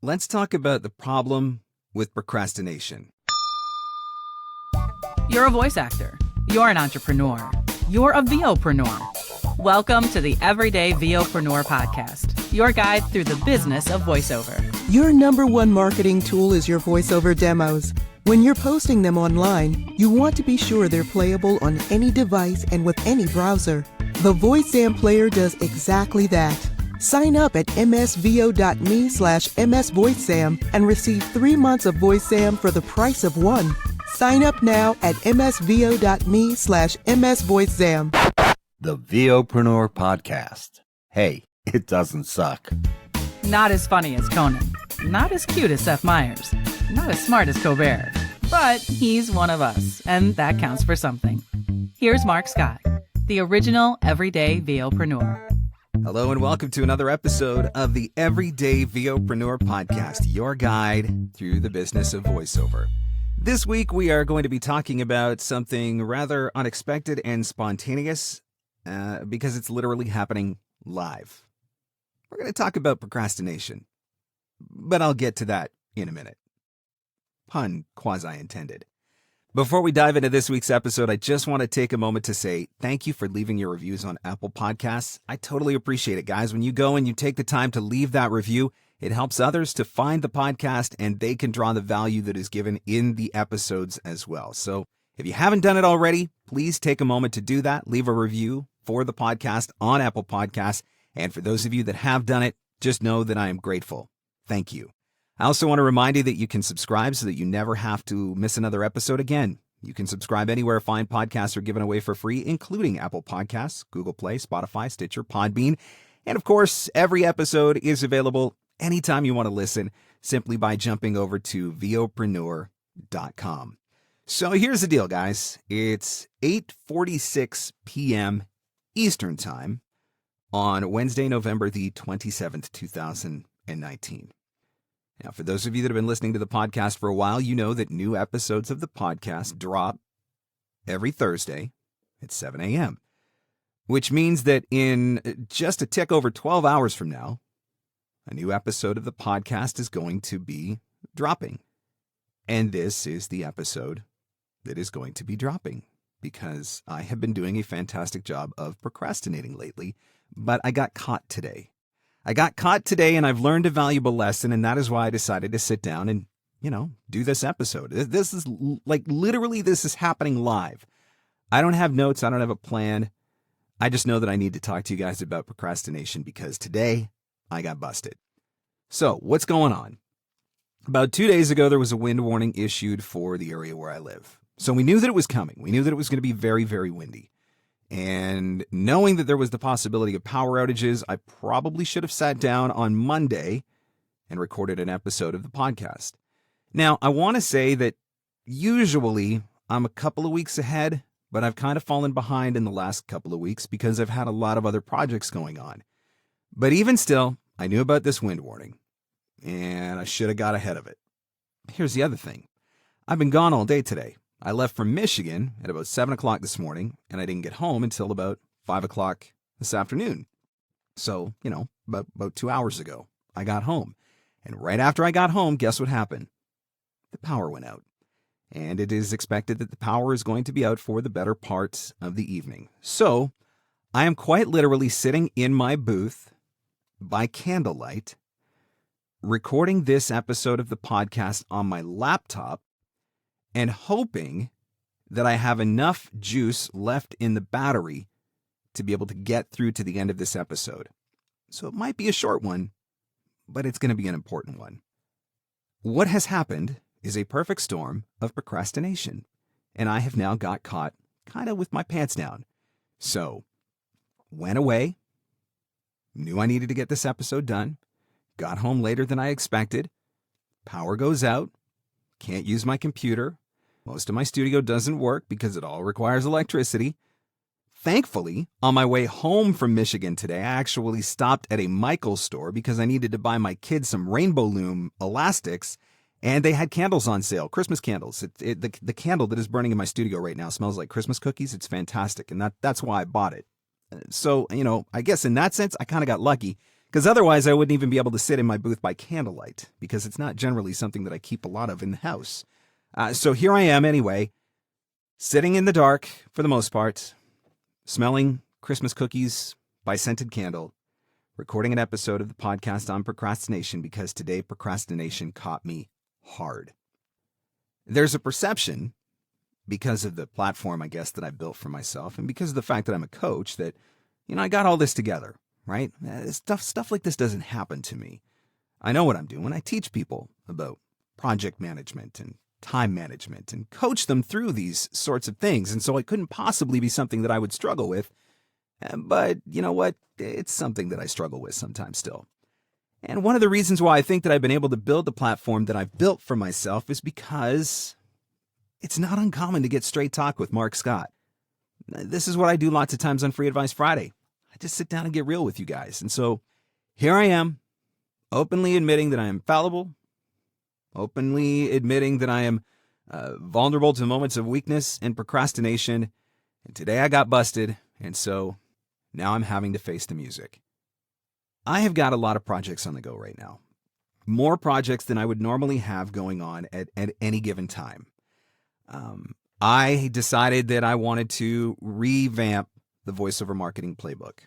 Let's talk about the problem with procrastination. You're a voice actor. You're an entrepreneur. You're a VOPRENEUR. Welcome to the Everyday VOpreneur podcast, your guide through the business of voiceover. Your number one marketing tool is your voiceover demos. When you're posting them online, you want to be sure they're playable on any device and with any browser. The VoiceZam player does exactly that. Sign up at msvo.me/msvoicezam and receive 3 months of VoiceZam for the price of one. Sign up now at msvo.me/msvoicezam. The VOPRENEUR podcast. Hey, it doesn't suck. Not as funny as Conan. Not as cute as Seth Meyers. Not as smart as Colbert. But he's one of us, and that counts for something. Here's Mark Scott, the original Everyday VOpreneur. Hello and welcome to another episode of the Everyday VOpreneur podcast, your guide through the business of voiceover. This week we are going to be talking about something rather unexpected and spontaneous because it's literally happening live. We're going to talk about procrastination, but I'll get to that in a minute. Pun quasi-intended. Before we dive into this week's episode, I just want to take a moment to say thank you for leaving your reviews on Apple Podcasts. I totally appreciate it, guys. When you go and you take the time to leave that review, it helps others to find the podcast and they can draw the value that is given in the episodes as well. So if you haven't done it already, please take a moment to do that. Leave a review for the podcast on Apple Podcasts. And for those of you that have done it, just know that I am grateful. Thank you. I also want to remind you that you can subscribe so that you never have to miss another episode again. You can subscribe anywhere fine podcasts are given away for free, including Apple Podcasts, Google Play, Spotify, Stitcher, Podbean. And of course, every episode is available anytime you want to listen, simply by jumping over to VOPRENEUR.com. So here's the deal, guys. It's 8:46 p.m. Eastern Time on Wednesday, November the 27th, 2019. Now, for those of you that have been listening to the podcast for a while, you know that new episodes of the podcast drop every Thursday at 7 a.m., which means that in just a tick over 12 hours from now, a new episode of the podcast is going to be dropping. And this is the episode that is going to be dropping because I have been doing a fantastic job of procrastinating lately, but I got caught today. And I've learned a valuable lesson, and that is why I decided to sit down and, do this episode. This is this is happening live. I don't have notes. I don't have a plan. I just know that I need to talk to you guys about procrastination because today I got busted. So what's going on? About 2 days ago, there was a wind warning issued for the area where I live. So we knew that it was coming. We knew that it was going to be very, very windy. And knowing that there was the possibility of power outages, I probably should have sat down on Monday and recorded an episode of the podcast. Now, I want to say that usually I'm a couple of weeks ahead, but I've kind of fallen behind in the last couple of weeks because I've had a lot of other projects going on. But even still, I knew about this wind warning, and I should have got ahead of it. Here's the other thing. I've been gone all day today. I left from Michigan at about 7 o'clock this morning, and I didn't get home until about 5 o'clock this afternoon. So, about 2 hours ago, I got home. And right after I got home, guess what happened? The power went out. And it is expected that the power is going to be out for the better part of the evening. So, I am quite literally sitting in my booth by candlelight, recording this episode of the podcast on my laptop, and hoping that I have enough juice left in the battery to be able to get through to the end of this episode. So it might be a short one, but it's going to be an important one. What has happened is a perfect storm of procrastination, and I have now got caught kind of with my pants down. So, went away, knew I needed to get this episode done, got home later than I expected, power goes out, can't use my computer. Most of my studio doesn't work because it all requires electricity. Thankfully, on my way home from Michigan today, I actually stopped at a Michael's store because I needed to buy my kids some Rainbow Loom elastics, and they had candles on sale, Christmas candles. The candle that is burning in my studio right now smells like Christmas cookies. It's fantastic, and that's why I bought it. So, I guess in that sense, I kind of got lucky Because otherwise I wouldn't even be able to sit in my booth by candlelight, because it's not generally something that I keep a lot of in the house. So here I am anyway, sitting in the dark for the most part, smelling Christmas cookies by scented candle, recording an episode of the podcast on procrastination, because today procrastination caught me hard. There's a perception, because of the platform, I guess, that I built for myself, and because of the fact that I'm a coach, that, I got all this together, right? Stuff like this doesn't happen to me. I know what I'm doing. I teach people about project management and time management and coach them through these sorts of things, and so it couldn't possibly be something that I would struggle with. But you know what? It's something that I struggle with sometimes still. And one of the reasons why I think that I've been able to build the platform that I've built for myself is because it's not uncommon to get straight talk with Mark Scott. This is what I do lots of times on Free Advice Friday. I just sit down and get real with you guys. And so here I am, openly admitting that I am fallible, openly admitting that I am vulnerable to moments of weakness and procrastination. And today I got busted, and so now I'm having to face the music. I have got a lot of projects on the go right now. More projects than I would normally have going on at any given time. I decided that I wanted to revamp the voiceover marketing playbook.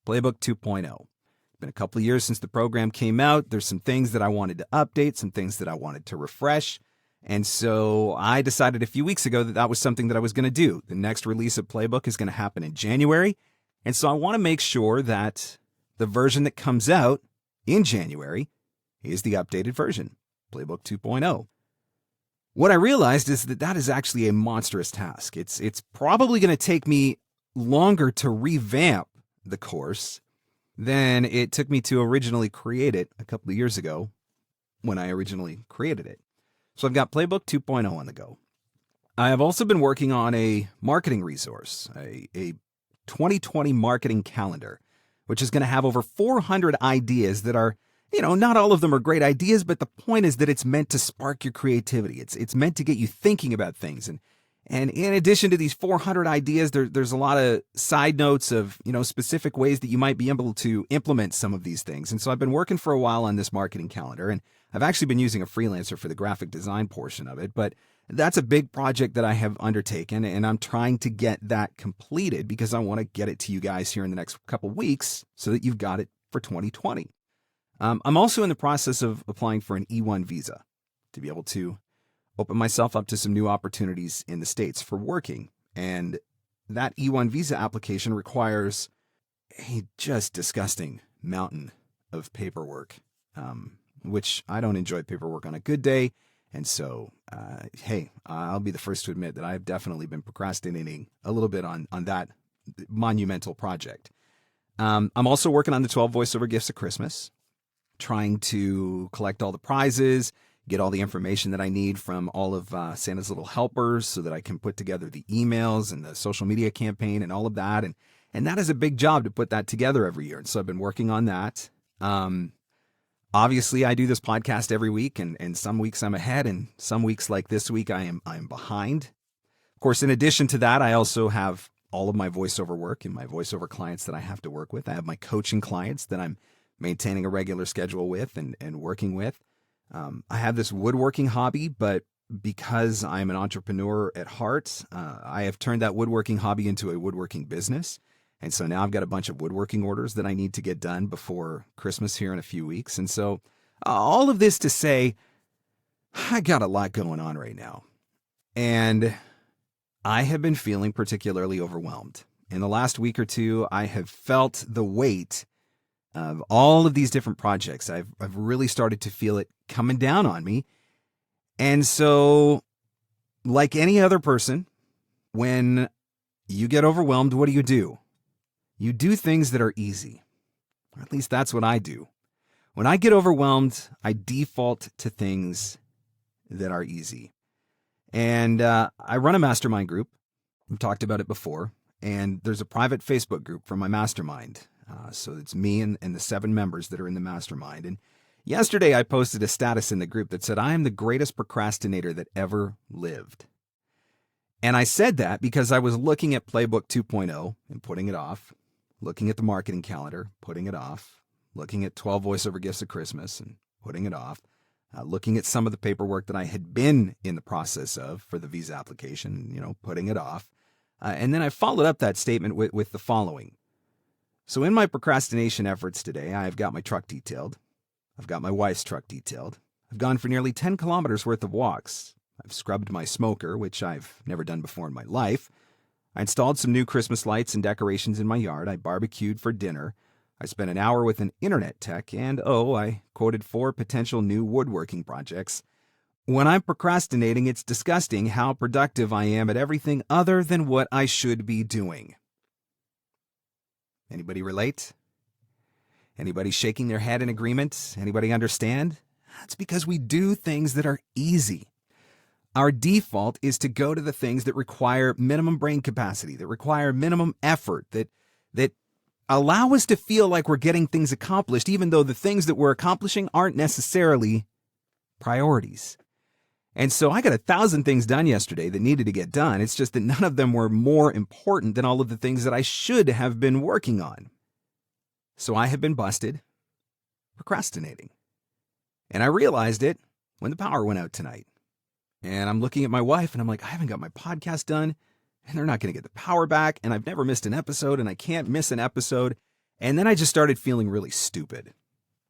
Playbook 2.0. It's been a couple of years since the program came out. There's some things that I wanted to update, some things that I wanted to refresh. And so I decided a few weeks ago that that was something that I was going to do. The next release of Playbook is going to happen in January. And so I want to make sure that the version that comes out in January is the updated version, Playbook 2.0. What I realized is that that is actually a monstrous task. It's probably going to take me longer to revamp the course than it took me to originally create it a couple of years ago when I originally created it. So I've got Playbook 2.0 on the go. I have also been working on a marketing resource, a 2020 marketing calendar, which is going to have over 400 ideas that are, not all of them are great ideas, but the point is that it's meant to spark your creativity. It's meant to get you thinking about things. And in addition to these 400 ideas, there's a lot of side notes of, specific ways that you might be able to implement some of these things. And so I've been working for a while on this marketing calendar, and I've actually been using a freelancer for the graphic design portion of it, but that's a big project that I have undertaken, and I'm trying to get that completed because I want to get it to you guys here in the next couple weeks so that you've got it for 2020. I'm also in the process of applying for an E1 visa to be able to open myself up to some new opportunities in the States for working. And that E1 visa application requires a just disgusting mountain of paperwork, which I don't enjoy paperwork on a good day. And so, hey, I'll be the first to admit that I've definitely been procrastinating a little bit on that monumental project. I'm also working on the 12 voiceover gifts of Christmas, trying to collect all the prizes, get all the information that I need from all of Santa's little helpers so that I can put together the emails and the social media campaign and all of that. And that is a big job to put that together every year. And so I've been working on that. Obviously, I do this podcast every week, and some weeks I'm ahead, and some weeks like this week I'm behind. Of course, in addition to that, I also have all of my voiceover work and my voiceover clients that I have to work with. I have my coaching clients that I'm maintaining a regular schedule with and working with. I have this woodworking hobby, but because I'm an entrepreneur at heart, I have turned that woodworking hobby into a woodworking business. And so now I've got a bunch of woodworking orders that I need to get done before Christmas here in a few weeks. And so all of this to say, I got a lot going on right now. And I have been feeling particularly overwhelmed. In the last week or two, I have felt the weight of all of these different projects. I've really started to feel it coming down on me. And so, like any other person, when you get overwhelmed, what do? You do things that are easy. Or at least that's what I do. When I get overwhelmed, I default to things that are easy. And I run a mastermind group. We've talked about it before. And there's a private Facebook group for my mastermind. So it's me and the 7 members that are in the mastermind. And yesterday I posted a status in the group that said, I am the greatest procrastinator that ever lived. And I said that because I was looking at Playbook 2.0 and putting it off, looking at the marketing calendar, putting it off, looking at 12 voiceover gifts at Christmas and putting it off, looking at some of the paperwork that I had been in the process of for the visa application, putting it off. And then I followed up that statement with the following. So in my procrastination efforts today, I've got my truck detailed. I've got my wife's truck detailed. I've gone for nearly 10 kilometers worth of walks. I've scrubbed my smoker, which I've never done before in my life. I installed some new Christmas lights and decorations in my yard. I barbecued for dinner. I spent an hour with an internet tech, and I quoted 4 potential new woodworking projects. When I'm procrastinating, it's disgusting how productive I am at everything other than what I should be doing. Anybody relate? Anybody shaking their head in agreement? Anybody understand? That's because we do things that are easy. Our default is to go to the things that require minimum brain capacity, that require minimum effort, that allow us to feel like we're getting things accomplished, even though the things that we're accomplishing aren't necessarily priorities. And so I got 1,000 things done yesterday that needed to get done. It's just that none of them were more important than all of the things that I should have been working on. So I have been busted procrastinating. And I realized it when the power went out tonight. And I'm looking at my wife and I'm like, I haven't got my podcast done and they're not going to get the power back. And I've never missed an episode and I can't miss an episode. And then I just started feeling really stupid.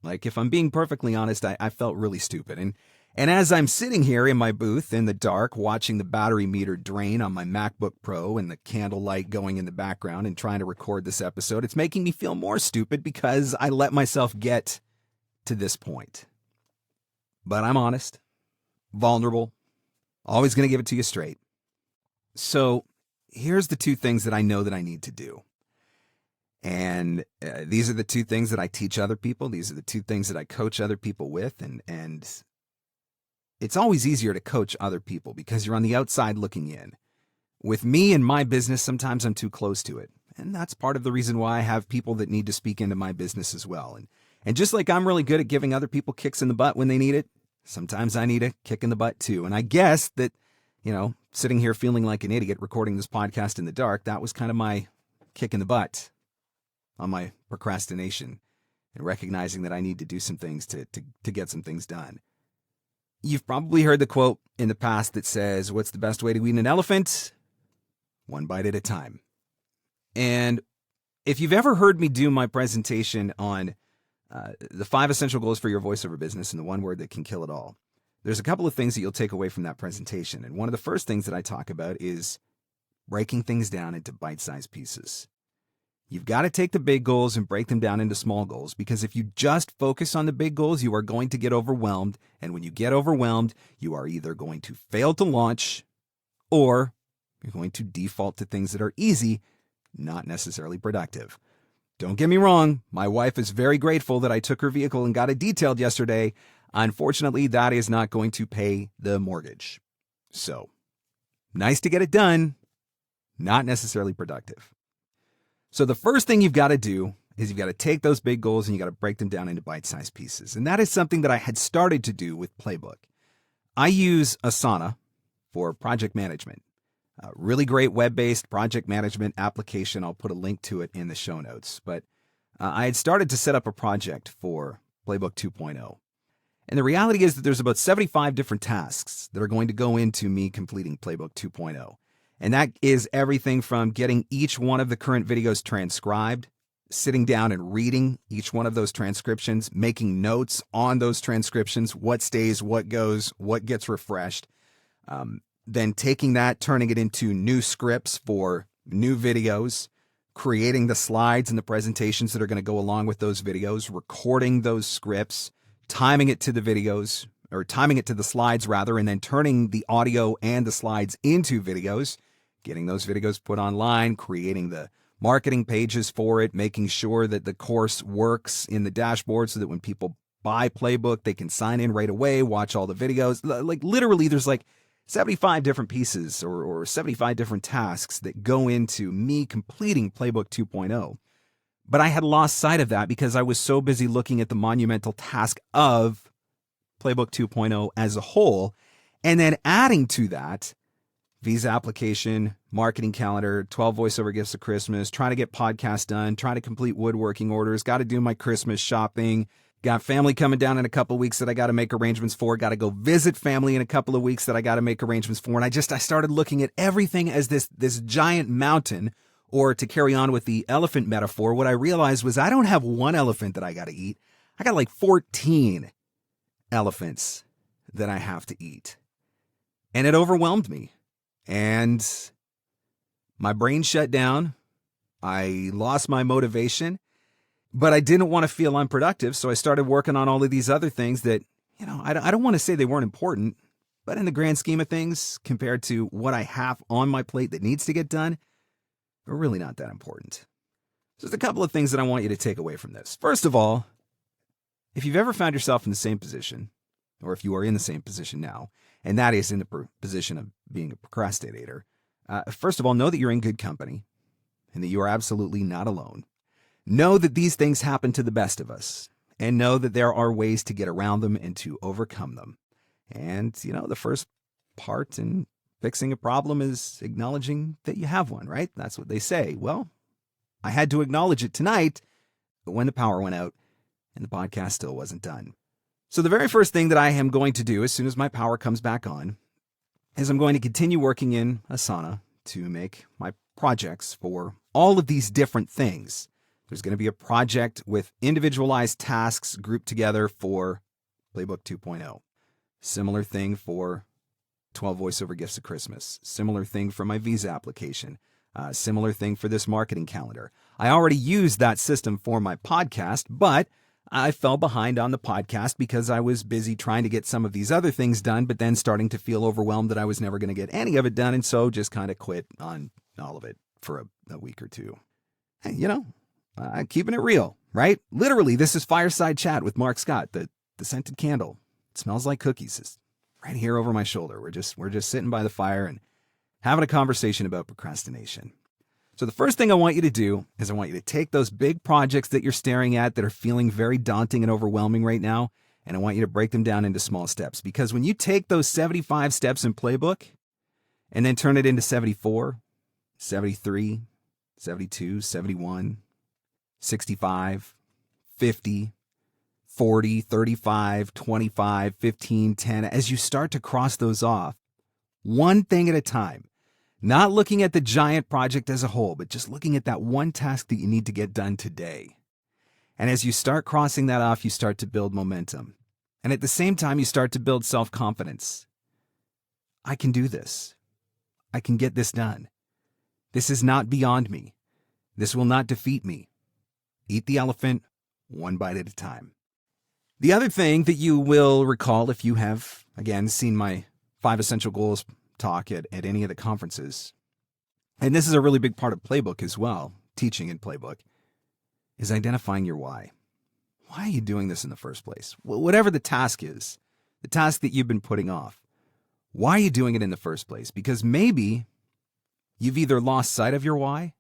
Like, if I'm being perfectly honest, I felt really stupid. And as I'm sitting here in my booth in the dark, watching the battery meter drain on my MacBook Pro and the candlelight going in the background and trying to record this episode, it's making me feel more stupid because I let myself get to this point. But I'm honest, vulnerable, always going to give it to you straight. So here's the 2 things that I know that I need to do. And these are the 2 things that I teach other people. These are the 2 things that I coach other people with. And it's always easier to coach other people because you're on the outside looking in. With me and my business, sometimes I'm too close to it. And that's part of the reason why I have people that need to speak into my business as well. And just like I'm really good at giving other people kicks in the butt when they need it, sometimes I need a kick in the butt too. And I guess that, sitting here feeling like an idiot recording this podcast in the dark, that was kind of my kick in the butt on my procrastination and recognizing that I need to do some things to get some things done. You've probably heard the quote in the past that says, what's the best way to eat an elephant? 1 bite at a time. And if you've ever heard me do my presentation on the 5 essential goals for your voiceover business and the 1 word that can kill it all, there's a couple of things that you'll take away from that presentation. And one of the first things that I talk about is breaking things down into bite-sized pieces. You've got to take the big goals and break them down into small goals, because if you just focus on the big goals, you are going to get overwhelmed. And when you get overwhelmed, you are either going to fail to launch or you're going to default to things that are easy, not necessarily productive. Don't get me wrong. My wife is very grateful that I took her vehicle and got it detailed yesterday. Unfortunately, that is not going to pay the mortgage. So, nice to get it done, not necessarily productive. So the first thing you've got to do is you've got to take those big goals and you got to break them down into bite-sized pieces. And that is something that I had started to do with Playbook. I use Asana for project management. A really great web-based project management application. I'll put a link to it in the show notes. But I had started to set up a project for Playbook 2.0. And the reality is that there's about 75 different tasks that are going to go into me completing Playbook 2.0. And that is everything from getting each one of the current videos transcribed, sitting down and reading each one of those transcriptions, making notes on those transcriptions, what stays, what goes, what gets refreshed, then taking that, turning it into new scripts for new videos, creating the slides and the presentations that are going to go along with those videos, recording those scripts, timing it to the videos, or timing it to the slides rather, and then turning the audio and the slides into videos, getting those videos put online, creating the marketing pages for it, making sure that the course works in the dashboard so that when people buy Playbook, they can sign in right away, watch all the videos. Like literally there's like 75 different pieces or 75 different tasks that go into me completing Playbook 2.0. But I had lost sight of that because I was so busy looking at the monumental task of Playbook 2.0 as a whole, and then adding to that visa application, marketing calendar, 12 voiceover gifts of Christmas, trying to get podcasts done, trying to complete woodworking orders, got to do my Christmas shopping, got family coming down in a couple of weeks that I got to make arrangements for, got to go visit family in a couple of weeks that I got to make arrangements for. And I started looking at everything as this giant mountain, or to carry on with the elephant metaphor, what I realized was I don't have one elephant that I got to eat. I got like 14 elephants that I have to eat. And it overwhelmed me. And my brain shut down. I lost my motivation, but I didn't want to feel unproductive. So I started working on all of these other things that, I don't want to say they weren't important, but in the grand scheme of things, compared to what I have on my plate that needs to get done, they're really not that important. So there's a couple of things that I want you to take away from this. First of all, if you've ever found yourself in the same position, or if you are in the same position now, and that is in the position of being a procrastinator, first of all, know that you're in good company and that you are absolutely not alone. Know that these things happen to the best of us, and know that there are ways to get around them and to overcome them. And, the first part in fixing a problem is acknowledging that you have one, right? That's what they say. Well, I had to acknowledge it tonight when the power went out and the podcast still wasn't done. So the very first thing that I am going to do as soon as my power comes back on is I'm going to continue working in Asana to make my projects for all of these different things. There's going to be a project with individualized tasks grouped together for Playbook 2.0. Similar thing for 12 voiceover gifts of Christmas. Similar thing for my visa application. Similar thing for this marketing calendar. I already used that system for my podcast, but I fell behind on the podcast because I was busy trying to get some of these other things done, but then starting to feel overwhelmed that I was never going to get any of it done, and so just kind of quit on all of it for a week or two. And, keeping it real, right? Literally, this is Fireside Chat with Mark Scott, the scented candle. It smells like cookies. It's right here over my shoulder. We're just sitting by the fire and having a conversation about procrastination. So the first thing I want you to do is I want you to take those big projects that you're staring at that are feeling very daunting and overwhelming right now, and I want you to break them down into small steps. Because when you take those 75 steps in Playbook and then turn it into 74, 73, 72, 71, 65, 50, 40, 35, 25, 15, 10, as you start to cross those off, one thing at a time, not looking at the giant project as a whole, but just looking at that one task that you need to get done today. And as you start crossing that off, you start to build momentum. And at the same time, you start to build self-confidence. I can do this. I can get this done. This is not beyond me. This will not defeat me. Eat the elephant one bite at a time. The other thing that you will recall if you have, again, seen my 5 essential goals talk at any of the conferences, and this is a really big part of Playbook as well, teaching in Playbook, is identifying your why. Why are you doing this in the first place? Whatever the task is, the task that you've been putting off, why are you doing it in the first place? Because maybe you've either lost sight of your why,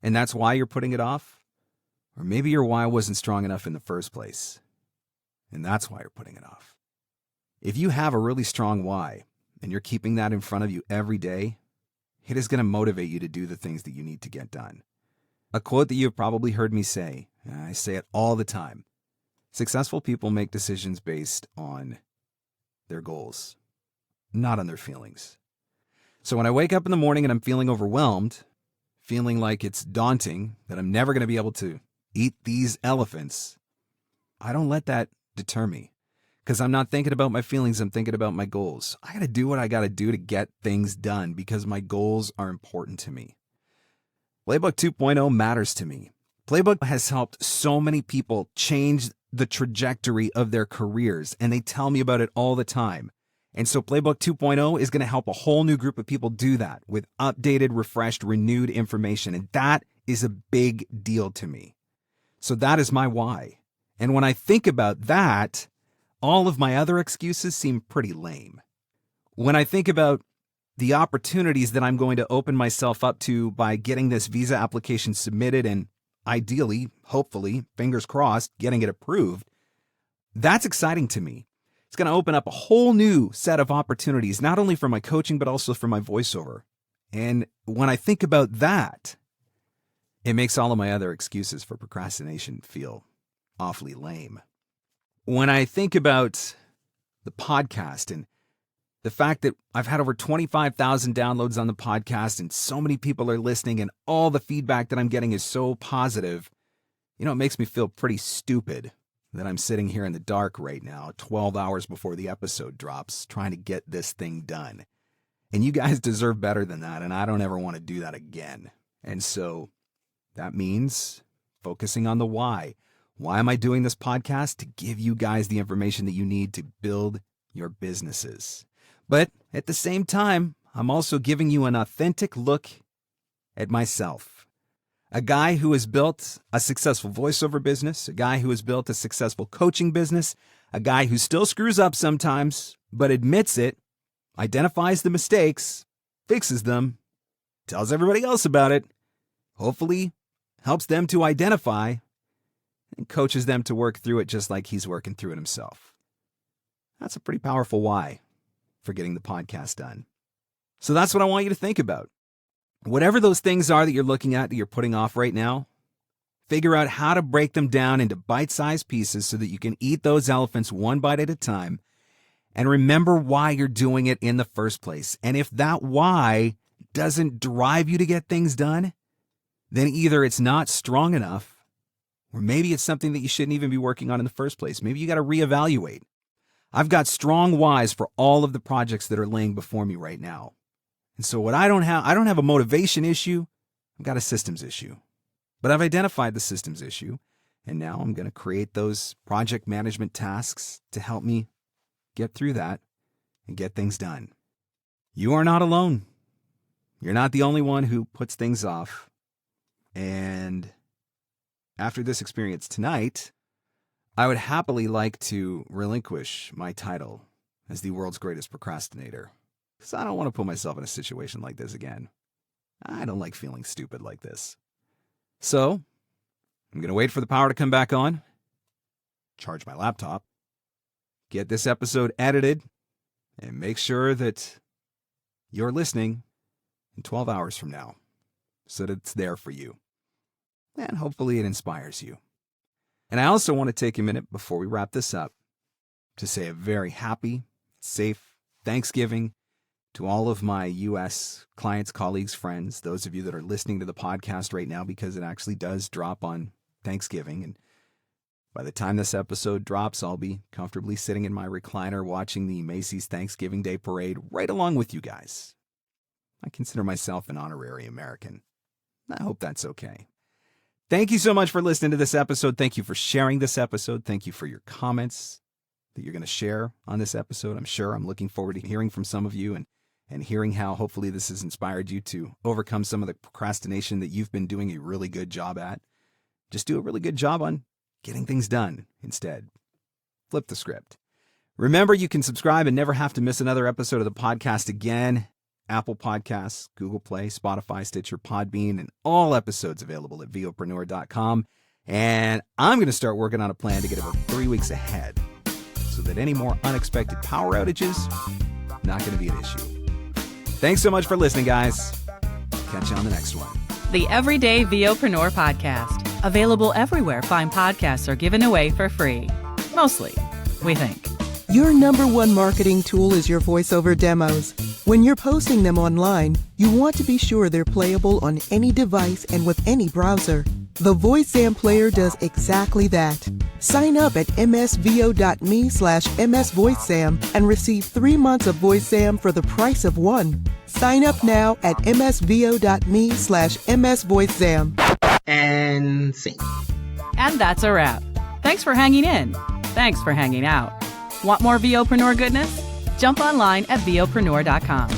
and that's why you're putting it off, or maybe your why wasn't strong enough in the first place, and that's why you're putting it off. If you have a really strong why, and you're keeping that in front of you every day, it is going to motivate you to do the things that you need to get done. A quote that you've probably heard me say, and I say it all the time: successful people make decisions based on their goals, not on their feelings. So when I wake up in the morning and I'm feeling overwhelmed, feeling like it's daunting, that I'm never going to be able to eat these elephants, I don't let that deter me. Because I'm not thinking about my feelings, I'm thinking about my goals. I got to do what I got to do to get things done because my goals are important to me. Playbook 2.0 matters to me. Playbook has helped so many people change the trajectory of their careers, and they tell me about it all the time. And so Playbook 2.0 is going to help a whole new group of people do that with updated, refreshed, renewed information. And that is a big deal to me. So that is my why. And when I think about that, all of my other excuses seem pretty lame. When I think about the opportunities that I'm going to open myself up to by getting this visa application submitted and ideally, hopefully, fingers crossed, getting it approved, that's exciting to me. It's going to open up a whole new set of opportunities, not only for my coaching, but also for my voiceover. And when I think about that, it makes all of my other excuses for procrastination feel awfully lame. When I think about the podcast and the fact that I've had over 25,000 downloads on the podcast and so many people are listening and all the feedback that I'm getting is so positive, it makes me feel pretty stupid that I'm sitting here in the dark right now, 12 hours before the episode drops, trying to get this thing done. And you guys deserve better than that, and I don't ever want to do that again. And so that means focusing on the why. Why am I doing this podcast? To give you guys the information that you need to build your businesses. But at the same time, I'm also giving you an authentic look at myself. A guy who has built a successful voiceover business, a guy who has built a successful coaching business, a guy who still screws up sometimes, but admits it, identifies the mistakes, fixes them, tells everybody else about it, hopefully helps them to identify, and coaches them to work through it just like he's working through it himself. That's a pretty powerful why for getting the podcast done. So that's what I want you to think about. Whatever those things are that you're looking at, that you're putting off right now, figure out how to break them down into bite-sized pieces so that you can eat those elephants one bite at a time, and remember why you're doing it in the first place. And if that why doesn't drive you to get things done, then either it's not strong enough, or maybe it's something that you shouldn't even be working on in the first place. Maybe you got to reevaluate. I've got strong whys for all of the projects that are laying before me right now. And so what I don't have a motivation issue, I've got a systems issue. But I've identified the systems issue, and now I'm going to create those project management tasks to help me get through that and get things done. You are not alone. You're not the only one who puts things off. And after this experience tonight, I would happily like to relinquish my title as the world's greatest procrastinator, because I don't want to put myself in a situation like this again. I don't like feeling stupid like this. So I'm going to wait for the power to come back on, charge my laptop, get this episode edited, and make sure that you're listening in 12 hours from now so that it's there for you. And hopefully it inspires you. And I also want to take a minute before we wrap this up to say a very happy, safe Thanksgiving to all of my U.S. clients, colleagues, friends, those of you that are listening to the podcast right now, because it actually does drop on Thanksgiving. And by the time this episode drops, I'll be comfortably sitting in my recliner watching the Macy's Thanksgiving Day Parade right along with you guys. I consider myself an honorary American. I hope that's okay. Thank you so much for listening to this episode. Thank you for sharing this episode. Thank you for your comments that you're going to share on this episode. I'm looking forward to hearing from some of you and hearing how hopefully this has inspired you to overcome some of the procrastination that you've been doing a really good job at. Just do a really good job on getting things done instead. Flip the script. Remember, you can subscribe and never have to miss another episode of the podcast again. Apple Podcasts, Google Play, Spotify, Stitcher, Podbean, and all episodes available at VOPRENEUR.com. And I'm going to start working on a plan to get about 3 weeks ahead so that any more unexpected power outages, not going to be an issue. Thanks so much for listening, guys. Catch you on the next one. The Everyday VOpreneur Podcast. Available everywhere fine podcasts are given away for free. Mostly, we think. Your number one marketing tool is your voiceover demos. When you're posting them online, you want to be sure they're playable on any device and with any browser. The VoiceZam player does exactly that. Sign up at msvo.me/msvoicezam and receive 3 months of VoiceZam for the price of 1. Sign up now at msvo.me/msvoicezam. And sing. And that's a wrap. Thanks for hanging in. Thanks for hanging out. Want more VOpreneur goodness? Jump online at VOpreneur.com.